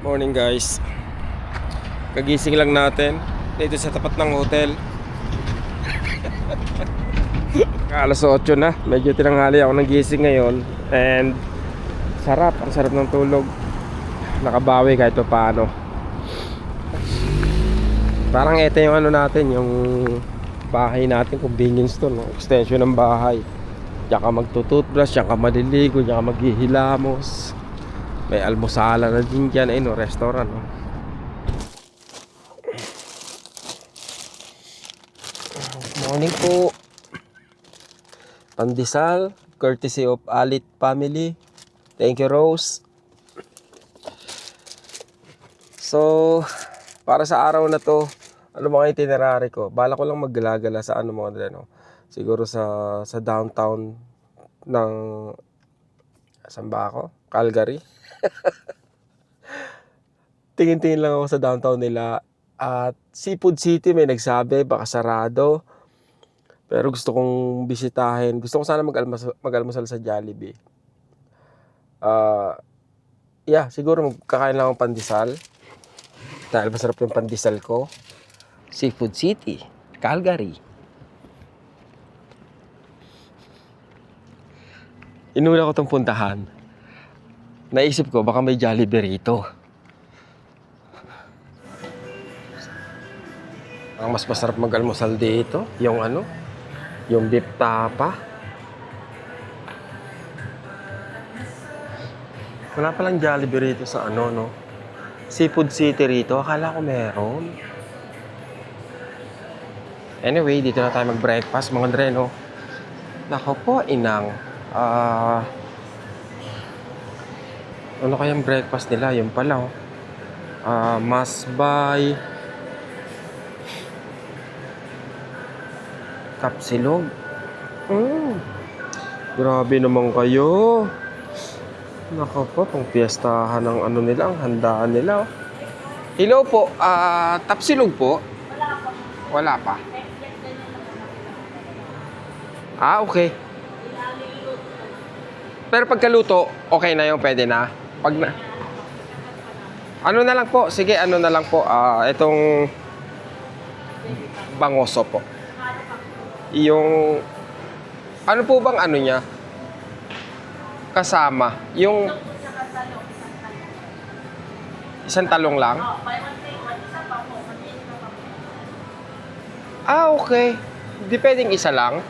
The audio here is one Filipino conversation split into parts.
Morning guys. Kagising lang natin dito sa tapat ng hotel. Alas 8 na. Medyo tinanghali ako ng gising ngayon. And ang sarap ng tulog. Nakabawi kahit pa paano. Parang ito yung ano natin, yung bahay natin, convenience to, no? Extension ng bahay. Diyan ka magtututbrush, diyan ka maliligo, diyan ka maghihilamos. May almusala na din dyan, no? Restaurant, no? Morning po. Pandesal, courtesy of Alit family. Thank you, Rose. So, para sa araw na to, ano mga itinerary ko? Bala ko lang maggala-gala sa ano mga no? Siguro sa downtown ng saan ba ako? Calgary. Tingin-tingin lang ako sa downtown nila. At Seafood City may nagsabi baka sarado. Pero gusto kong bisitahin. Gusto ko sana mag-almusal sa Jollibee. Siguro magkakain lang akong pandesal. Dahil masarap yung pandesal ko. Seafood City, Calgary. Inuna ko itong puntahan. Naisip ko baka may Jollibee rito. Ang mas masarap mag-almusal dito, yung beef tapa. Wala palang Jollibee rito sa no? Seafood City rito. Akala ko meron. Anyway, dito na tayo mag-breakfast mga dreno. Nako po, inang. Ano kayang breakfast nila? Yung pala, masbay, kapsilog. Grabe naman kayo. Nako po, pang piyestahan ng ano nila, ang handaan nila. Hello po, tapsilog po? Wala pa. Okay. Pero pagkaluto, okay na yung pwede na. Ano na lang po, sige, ano na lang po, itong bangoso po. Yung, ano po bang ano niya? Kasama. Yung, isang talong lang? Okay. Di pwedeng isa lang?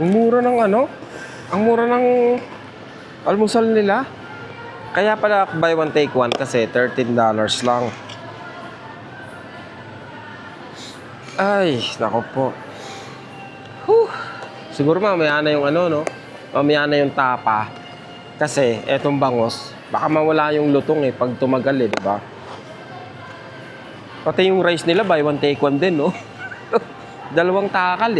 Ang mura ng ang mura ng almusal nila. Kaya pala buy one take one kasi $13 lang. Ay, nako po. Siguro mamaya na yung no? Mamaya na yung tapa. Kasi etong bangos, baka mawala yung lutong pag tumagal diba? Pati yung rice nila buy one take one din, no? Dalawang takal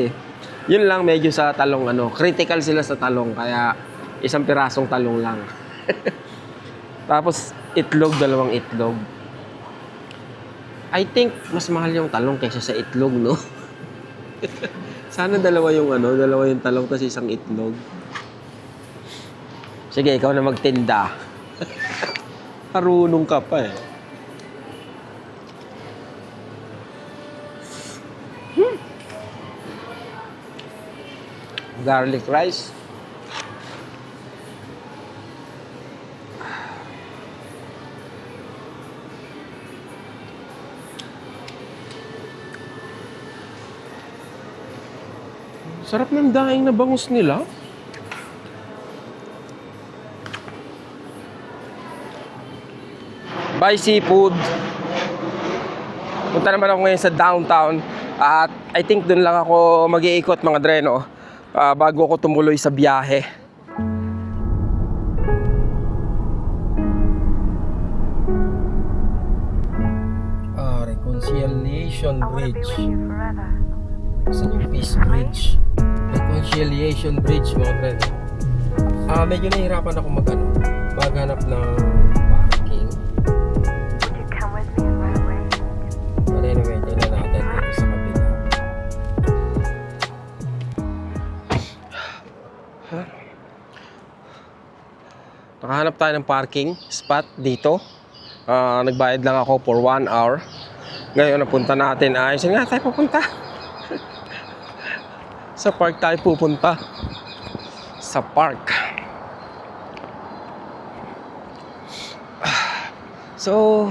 Yun lang medyo sa talong critical sila sa talong kaya isang pirasong talong lang. Tapos itlog, dalawang itlog. I think mas mahal yung talong kaysa sa itlog, no? Sana dalawa yung talong tapos isang itlog. Sige, ikaw na magtinda. Marunong ka pa Garlic rice. Sarap ng daing na bangus nila. Bye Seafood. Punta naman ako ngayon sa downtown. At I think dun lang ako mag-iikot mga dreno. Bago ako tumuloy sa biyahe. Reconciliation Bridge. Saan yung Peace Bridge? Reconciliation Bridge mga dreno. Medyo nahihirapan ako maghanap ng parking. But anyway, tingnan natin dito sa kabila. Naghahanap tayo ng parking spot dito. Nagbayad lang ako for 1 hour. Ngayon napunta natin ay saan nga tayo pupunta? Sa park tayo pupunta. Sa park. So,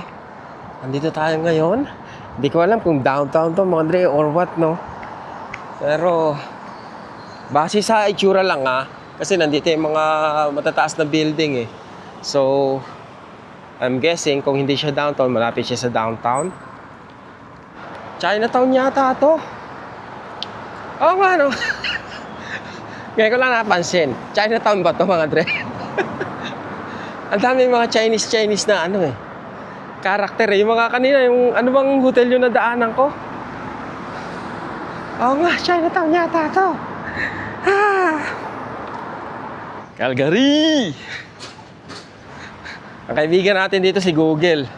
andito tayo ngayon. Hindi ko alam kung downtown to mga Dre or what, no? Pero base sa itsura lang kasi nandito yung mga matataas na building eh. So, I'm guessing kung hindi siya downtown, malapit siya sa downtown. Chinatown yata to. Oo nga, no? Ngayon ko lang napansin. Chinatown ba to mga Dre? Ang dami mga Chinese na ano eh. Karakter eh. Yung mga kanina, yung ano bang hotel yung nadaanan ko? Oo nga, Chinatown yata to. Calgary! Ang kaibigan natin dito si Google.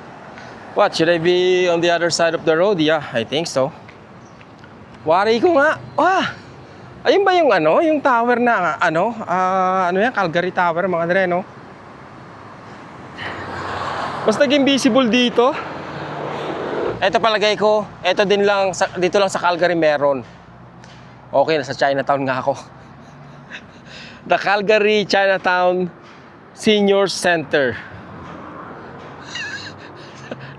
What, should I be on the other side of the road? Yeah, I think so. Wari ko nga. Ayun ba yung ano? Yung tower na ano? Ano yan? Calgary Tower, mga Dre, no? Mas naging visible dito. Ito palagay ko, ito din lang, dito lang sa Calgary meron. Okay, nasa Chinatown nga ako. The Calgary Chinatown Senior Center.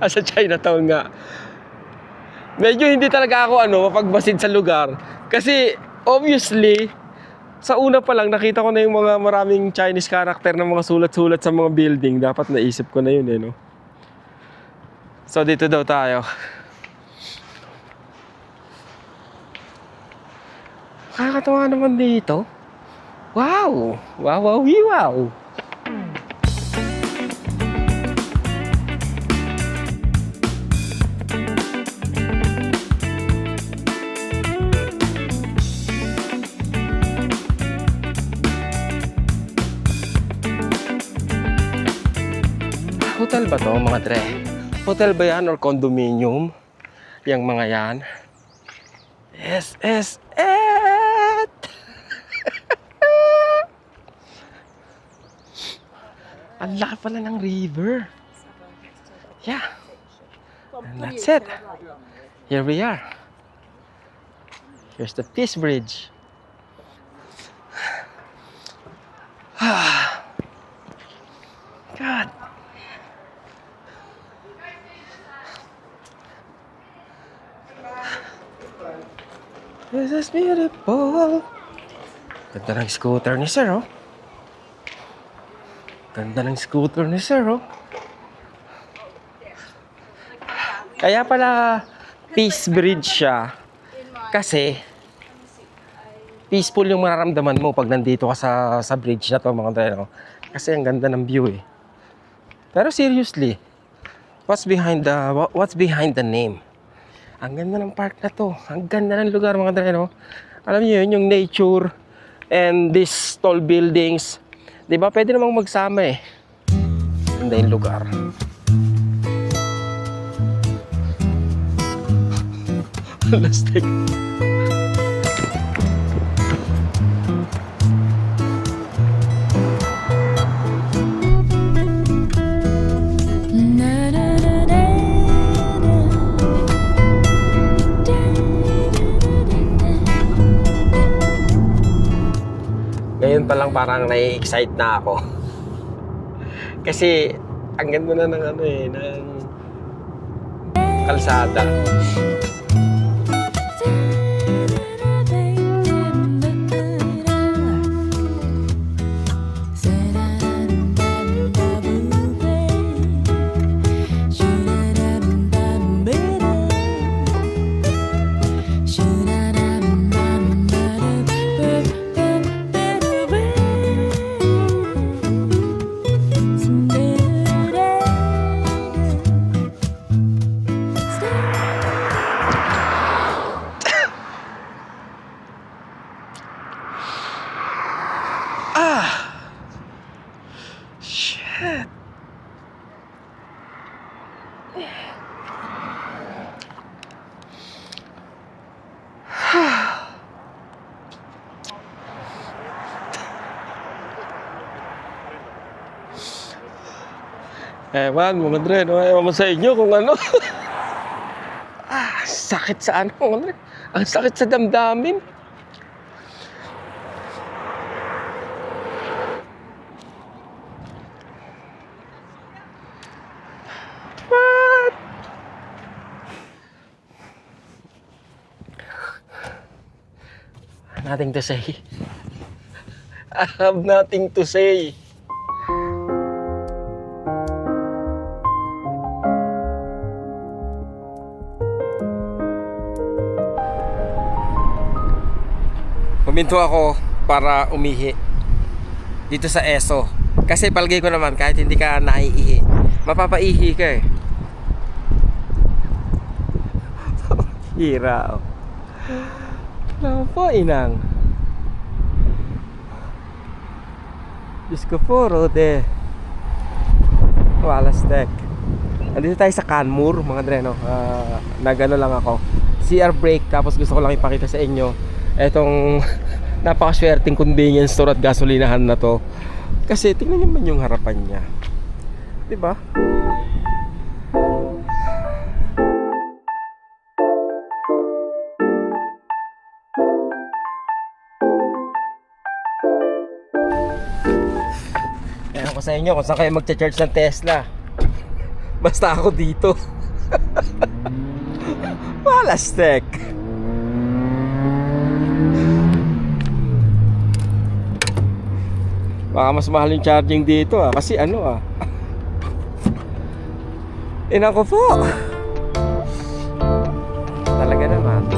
Sa Chinatown nga. Medyo hindi talaga ako mapagmasid sa lugar. Kasi, obviously, sa una pa lang, nakita ko na yung mga maraming Chinese character na mga sulat-sulat sa mga building. Dapat naisip ko na yun no? So, dito daw tayo. Kakatawa naman dito. Wow! Wow! Hotel ba to mga Dre? Hotel ba yan or condominium? Yang mga yan. SSS! Ang laki pala ng river. Yeah. And that's it. Here we are. Here's the Peace Bridge. God. This is beautiful. Ganda ng scooter ni Sir, oh. Ganda ng scooter ni Sir, oh. Kaya pala Peace Bridge siya. Kasi peaceful yung mararamdaman mo pag nandito ka sa bridge na to, mga Dre, no? Kasi ang ganda ng view, eh. Pero seriously, what's behind the name? Ang ganda ng park na to. Ang ganda ng lugar, mga Dre, no? Alam niyo yun, yung nature and these tall buildings. Diba, pwede namang magsama eh. Ganda yung lugar. Plastic. Ngayon pa lang parang nai-excite na ako. Kasi ang ganda na ng ng kalsada. Ewan, mga Dre, no? Ewan ko sa inyo kung ano. Sakit sa ano, mga Dre. Ang sakit sa damdamin. What? Nothing to say. I have nothing to say. Huminto ako para umihi dito sa ESO. Kasi palagay ko naman kahit hindi ka naiihi, mapapaihi ka eh. Hira oh. Ano po inang? Diyos ko po, Rode. Walastek. Andito tayo sa Canmore, mga Dre, no? Nagano lang ako. CR break, tapos gusto ko lang ipakita sa inyo etong napakaswerteng convenience store at gasolinahan na to. Kasi tingnan naman yung harapan niya. 'Di ba? Ewan ko sa inyo kung saan kayo magcha-charge ng Tesla. Basta ako dito. Malastek. Baka mas mahal yung charging dito kasi ano Inako po. Talaga naman.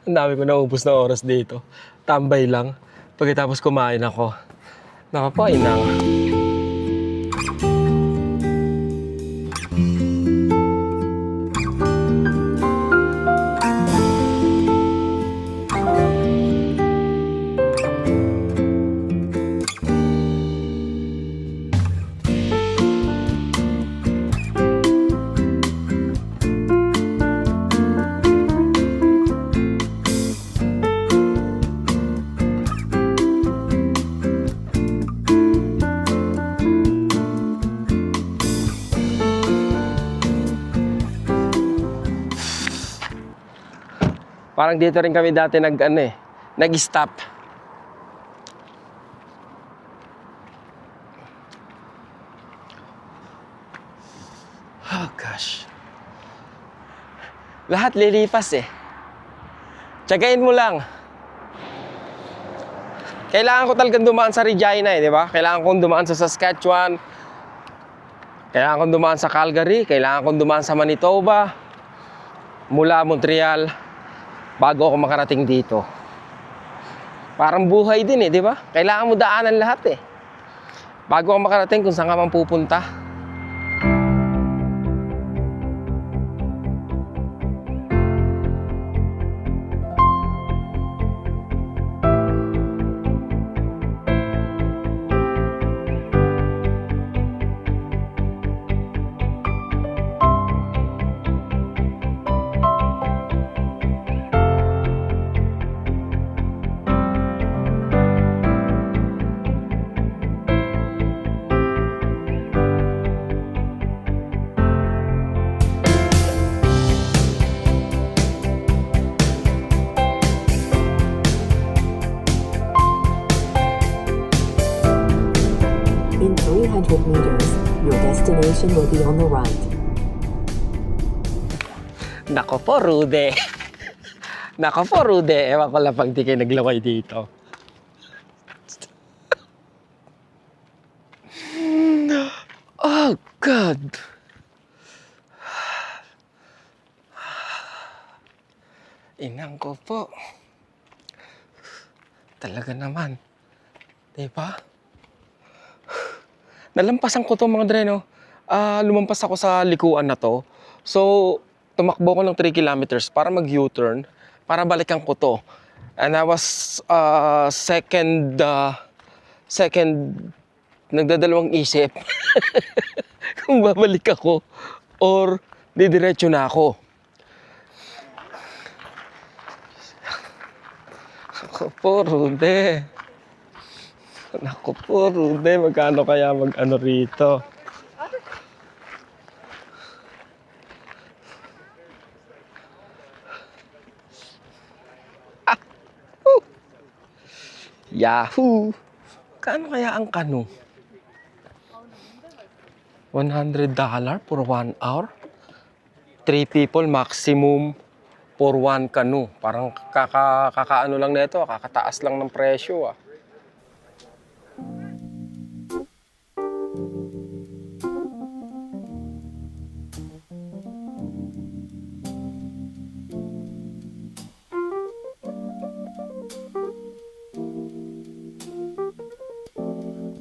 Ang dami ko naubos na oras dito. Tambay lang. Pagkatapos kumain ako. Nakapain na. Parang dito rin kami dati nag-stop. Oh gosh. Lahat lilipas eh. Tsagain mo lang. Kailangan ko talagang dumaan sa Regina di ba? Kailangan kong dumaan sa Saskatchewan. Kailangan kong dumaan sa Calgary. Kailangan kong dumaan sa Manitoba. Mula Montreal. Bago ako makarating dito. Parang buhay din di ba? Kailangan mo daanan lahat bago ako makarating kung saan ka man pupunta. In 300 meters, your destination will be on the right. Nako po, Rude. Nako po, Rude. Ewan ko lang pag di kayo naglaway dito. Oh, God. Inang ko po. Talaga naman. Diba? Nalampasan ko to mga Dre, no? Lumampas ako sa likuan na to. So, tumakbo ko ng 3 kilometers para mag-U-turn, para balikan ko to. And I was second, nagdadalawang isip kung babalik ako or didiretso na ako. Ako po, Rude. Naku po, Rude. Magkano kaya mag-ano rito? Yahoo! Kano kaya ang kano? $100 for 1 hour? 3 people maximum for 1 canoe. Parang kakaano lang nito, kakataas lang ng presyo ah.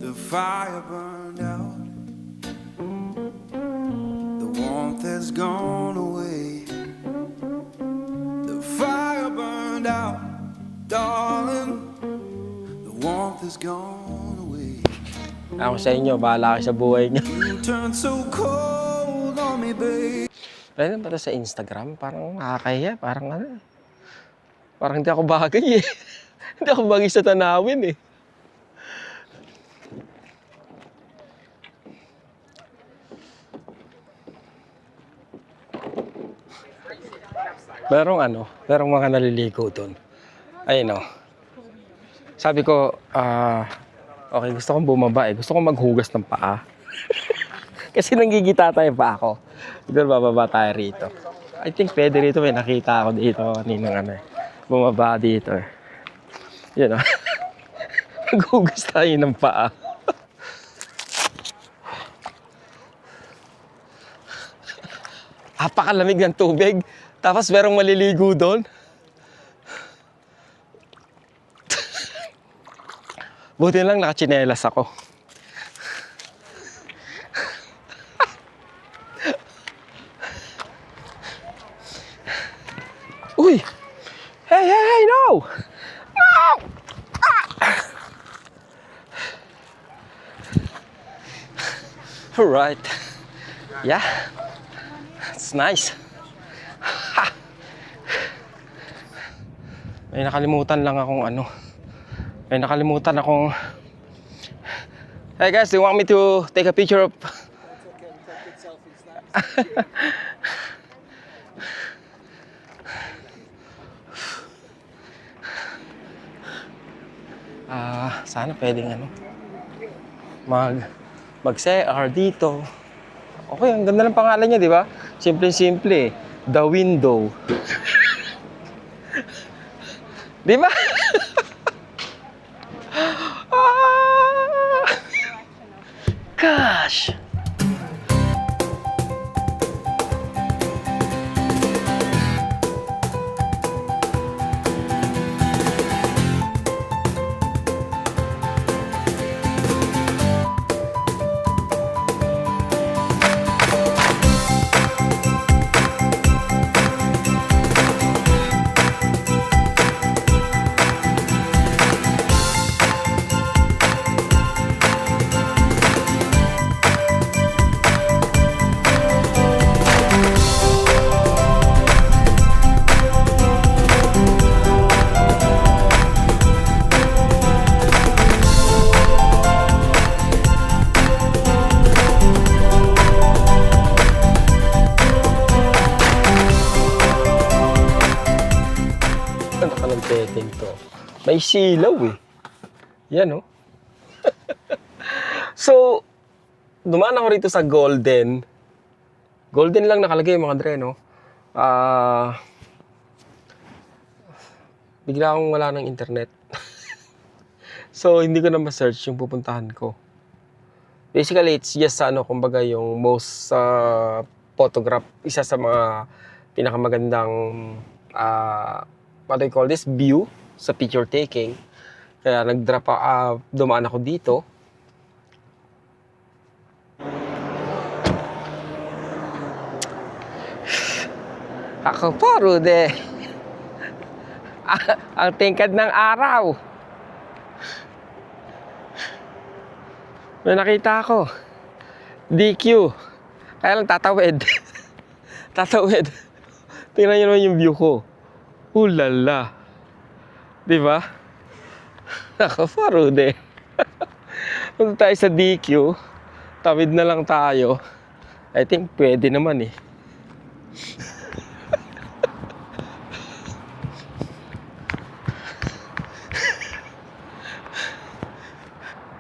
The fire burned out. The warmth has gone away. The fire burned out, darling. The warmth has gone away. Ako sa inyo, bahala kayo sa buhay niyo. You turned so cold on me, babe. Pwede ba ito sa Instagram? Parang nakakahiya, parang ano. Parang hindi ako bagay eh. Hindi ako bagay sa tanawin eh. Merong mga naliligo doon. Ayun o. Sabi ko, okay, gusto kong bumaba eh. Gusto kong maghugas ng paa. Kasi nanggigita tayo pa ako. Siguro bababa tayo rito. I think pwede rito. May nakita ako dito kaninang ano eh. Bumaba dito eh. Yun o. Maghugas tayo ng paa. Apakalamig ng tubig. Tapos merong maliligo doon. Buti lang nakachinelas ako. Uy! Hey, hey, hey, no! No! Ah! Alright. Yeah. It's nice. May nakalimutan lang akong ano. May nakalimutan akong... Hey guys, do you want me to take a picture of... Sana pwedeng ano. Mag-CR dito. Okay, ang ganda ng pangalan niya, di ba? Simple-simple. The Window. Di ba? Gosh! Petting to. May silaw eh. Yan oh. So, dumaan ako rito sa Golden. Golden lang nakalagay mga dre, no? Bigla akong wala ng internet. So, hindi ko na ma-search yung pupuntahan ko. Basically, it's just ano, kumbaga yung most photograph, isa sa mga pinakamagandang what do you call this? View sa picture taking. Kaya dumaan ako dito. Ako po, Rude. Ang tingkad ng araw. May nakita ako. DQ. Kaya lang tatawid. Tatawid. Tingnan nyo naman yung view ko. Ulala. Diba? Nakaparude. Punta tayo sa DQ. Tawid na lang tayo. I think pwede naman eh.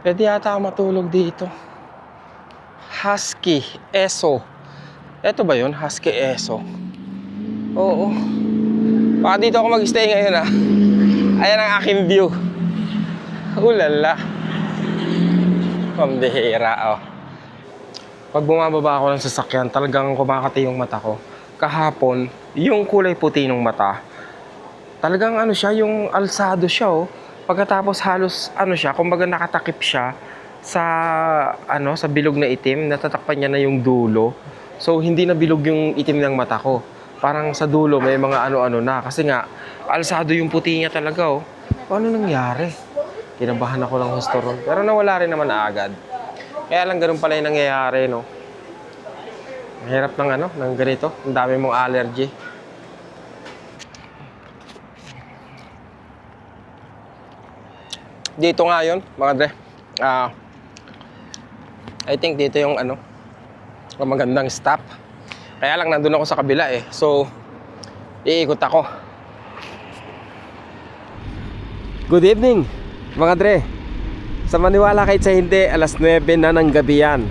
Pwede yata ako matulog dito. Husky Eso. Ito ba yun? Husky Eso. Oo. Baka dito ako mag-stay ngayon ah. Ayan ang aking view. Ulala. Pambihira oh. Pag bumababa ako ng sasakyan, talagang kumakati yung mata ko. Kahapon, yung kulay puti ng mata, talagang ano siya, yung alsado siya oh. Pagkatapos halos ano siya, kumbaga nakatakip siya sa ano, sa bilog na itim, natatakpan niya na yung dulo. So hindi na bilog yung itim ng mata ko. Parang sa dulo may mga ano-ano na kasi nga alsado yung puti niya talaga oh. Ano nangyari? Kinabahan ako ng husto ron. Pero nawala rin naman agad. Kaya lang ganun pala yung nangyayari no. Mahirap ng ano, ng ganito. Ang dami mong allergy. Dito nga yun, mga dre. I think dito yung ano, magandang stop. Kaya lang nandun ako sa kabila eh. So, iikot ako. Good evening, mga dre. Sa maniwala kahit sa hindi, alas 9 na ng gabi yan.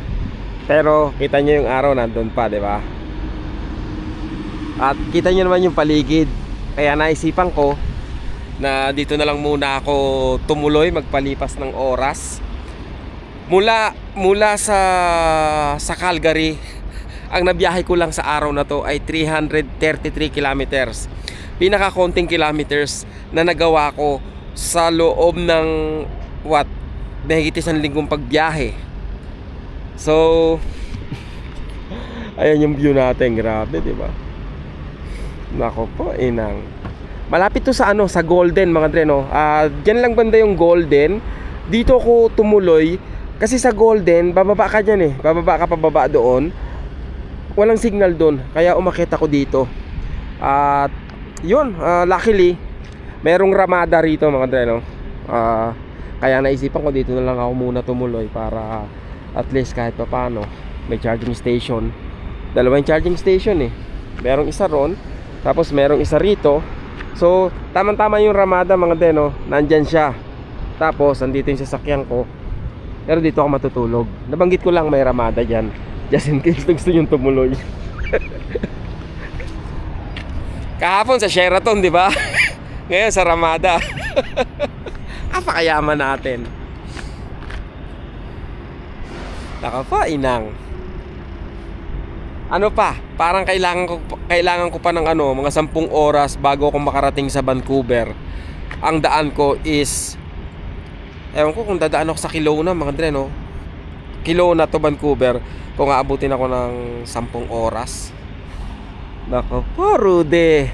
Pero kita nyo yung araw nandun pa, di ba? At kita nyo naman yung paligid. Kaya naisipan ko na dito na lang muna ako tumuloy, magpalipas ng oras. Mula sa Calgary, ang nabiyahe ko lang sa araw na to ay 333 kilometers. Pinakakonting kilometers na nagawa ko sa loob ng mahigit isang linggong pagbiyahe. So ayan yung view natin, grabe, di ba? Nako po, inang. Malapit to sa ano, sa Golden, mga dre, no. Diyan lang banda yung Golden. Dito ako tumuloy kasi sa Golden, bababa ka diyan eh. Bababa ka pababa doon. Walang signal doon, kaya umakyat ako dito. At yun, luckily merong ramada rito, mga dre, no. Kaya naisipan ko dito na lang ako muna tumuloy para at least kahit pa paano may charging station. Dalawang charging station eh. Merong isa ron, tapos merong isa rito. So, tamang-tama yung ramada, mga deno. Nandyan siya. Tapos, andito yung sasakyan ko. Pero dito ako matutulog. Nabanggit ko lang may ramada dyan. Just in case gusto nyo tumuloy. Kahapon sa Sheraton, di ba? Ngayon sa ramada. Apakayaman natin. Naka pa, inang. Ano pa? Parang kailangan ko pa ng ano, mga 10 oras bago ako makarating sa Vancouver. Ang daan ko is, ewan ko kung dadaan ako sa Kelowna, mga dre, no? Kelowna to Vancouver. Kung aabutin ako ng 10 oras. Nako po, Rude.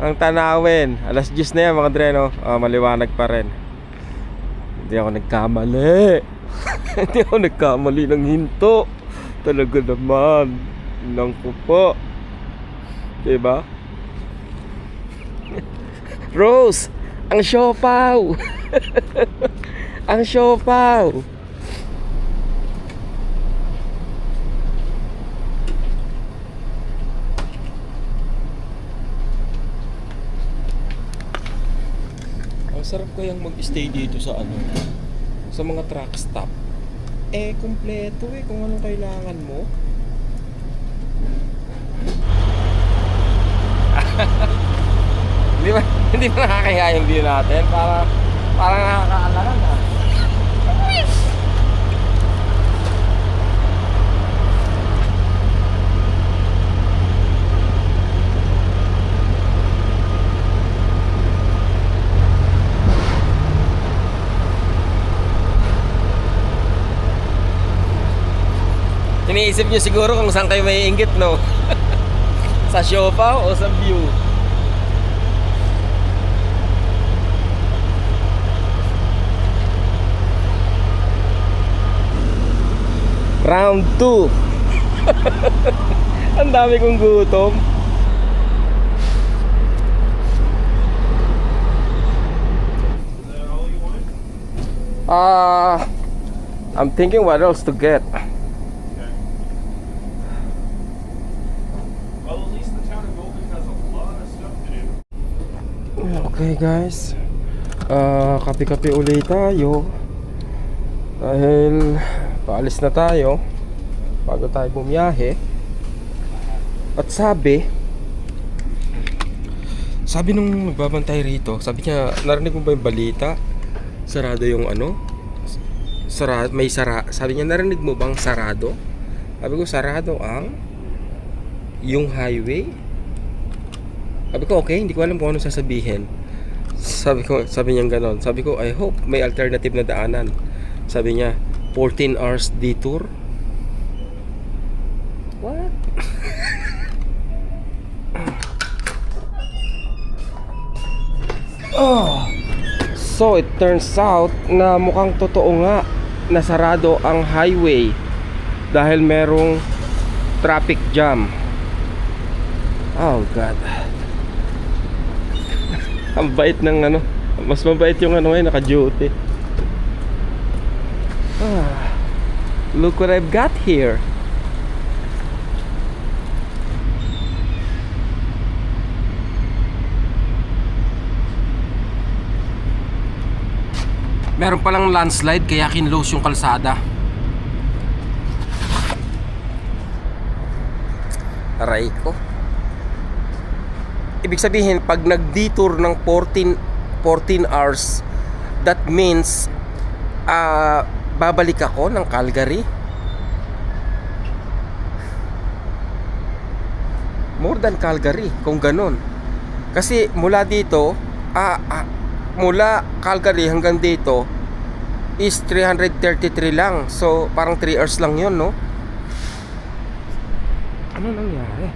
Ang tanawin. Alas 10 na yan, mga dre, no? Maliwanag pa rin. Hindi ako nagkamali. Hindi ako nagkamali ng hinto. Talaga naman. Nang ko po. Diba? Rose, ang siopaw. Ang siopaw. Ang sarap kayang mag-stay dito sa ano, sa mga truck stop. Eh, kumpleto eh kung anong kailangan mo. Hindi ba nakakaya yung view natin? Parang nakakaalangan ha. Iniisip nyo siguro kung saan kayo may inggit, no? Sa siopaw o sa view? Round 2. Ang dami kong gutom. I'm thinking what else to get. Well, at least the town of Golden has a lot of stuff to do. Okay guys, kape-kape ulit tayo dahil paalis na tayo bago tayo bumiyahe. At sabi nung nagbabantay rito, sabi niya, narinig mo ba yung balita? Sarado yung ano? Sabi niya, narinig mo bang sarado? Sabi ko, sarado ang yung highway? Sabi ko, okay, hindi ko alam kung ano sasabihin. Sabi niya ganon. Sabi ko, I hope may alternative na daanan. Sabi niya, 14 hours detour. What? Oh. So it turns out na mukhang totoo nga na sarado ang highway dahil merong traffic jam. Oh God. Ang bait ng ano, mas mabait yung ano ngayon, naka-duty. Look what I've got here. Meron palang landslide kaya kinlose yung kalsada. Aray ko. Ibig sabihin, pag nag-detour ng 14 hours, that means babalik ako ng Calgary. More than Calgary kung ganun. Kasi mula dito mula Calgary hanggang dito is 333 lang. So parang 3 hours lang yun, no? Ano nangyari?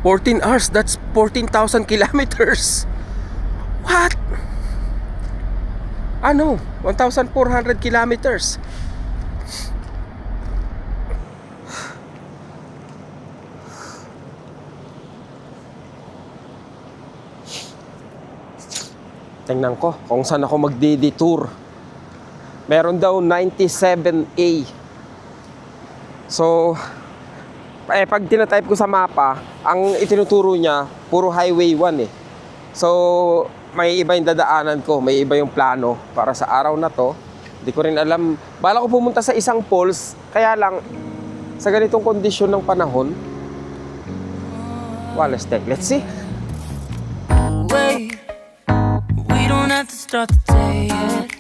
14 hours, that's 14,000 kilometers. What? Ano? 1,400 kilometers. Tingnan ko kung saan ako magdi-detour. Meron daw 97A. So pag tinatype ko sa mapa, ang itinuturo niya puro highway 1 eh. So may iba yung dadaanan ko, may iba yung plano para sa araw na to. Hindi ko rin alam. Bala ko pumunta sa isang falls, kaya lang sa ganitong kondisyon ng panahon. Well, let's see. Wait, we don't have to start the day yet.